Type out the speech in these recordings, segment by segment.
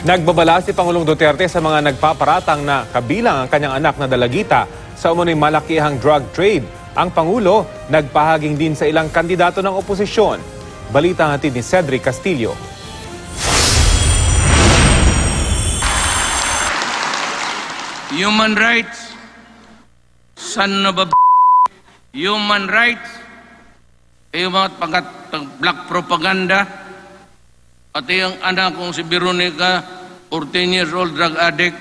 Nagbabala si Pangulong Duterte sa mga nagpaparatang na kabilang ang kanyang anak na dalagita sa umunoy malakihang drug trade. Ang Pangulo nagpahaging din sa ilang kandidato ng oposisyon. Balita ang hatid ni Cedric Castillo. Human rights, son of a human rights, yung mga black propaganda, pati yung anak kong si Veronica, 14 years old drug addict,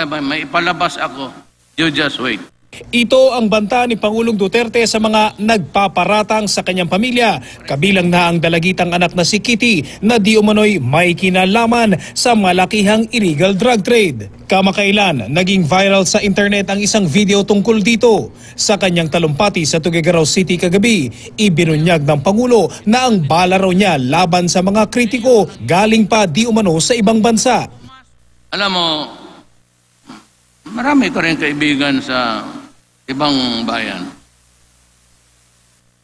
may ipalabas ako. You just wait. Ito ang banta ni Pangulong Duterte sa mga nagpaparatang sa kanyang pamilya, kabilang na ang dalagitang anak na si Kitty na di umano'y may kinalaman sa malakihang illegal drug trade. Kamakailan, naging viral sa internet ang isang video tungkol dito. Sa kanyang talumpati sa Tuguegarao City kagabi, ibinunyag ng Pangulo na ang bala raw niya laban sa mga kritiko galing pa di umano sa ibang bansa. Alam mo, marami ko rin kaibigan sa ibang bayan.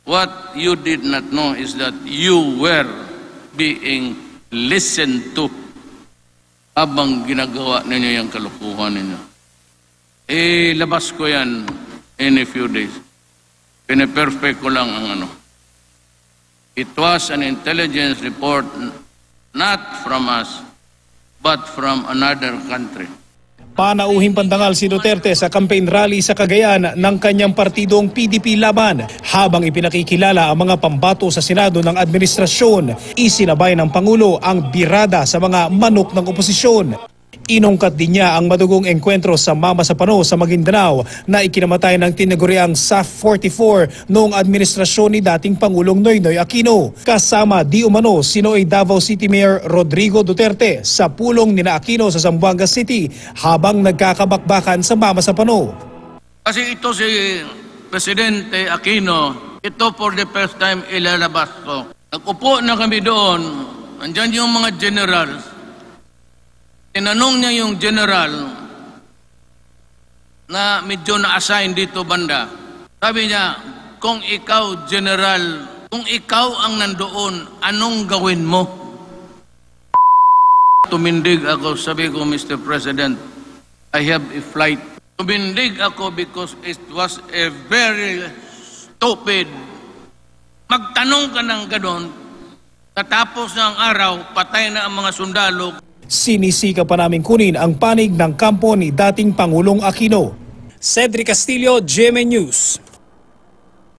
What you did not know is that you were being listened to habang ginagawa ninyo yung kalukuhan ninyo. Labas ko yan in a few days. Pine-perfect ko lang ang ano. It was an intelligence report not from us, but from another country. Panauhing pandangal si Duterte sa campaign rally sa Cagayan ng kanyang partidong PDP Laban. Habang ipinakikilala ang mga pambato sa Senado ng administrasyon, isinabay ng Pangulo ang birada sa mga manok ng oposisyon. Inungkat din niya ang madugong engkwentro sa Mama sa Pano sa Maguindanao na ikinamatay ng tinaguriang SAF-44 noong administrasyon ni dating Pangulong Noynoy Aquino. Kasama di umano si Noy Davao City Mayor Rodrigo Duterte sa pulong nina Aquino sa Zamboanga City habang nagkakabakbakan sa Mama sa Pano. Kasi ito si Presidente Aquino, ito for the first time ilalabas ko. Nag-upo na kami doon, nandyan yung mga generals. Tinanong niya yung general na medyo na-assign dito banda. Sabi niya, kung ikaw general, kung ikaw ang nandoon, anong gawin mo? Tumindig ako, sabi ko, Mr. President, I have a flight. Tumindig ako because it was a very stupid. Magtanong ka ng ganon, katapos ng araw, patay na ang mga sundalo. Sinisika pa namin kunin ang panig ng kampo ni dating Pangulong Aquino. Cedric Castillo, GMA News.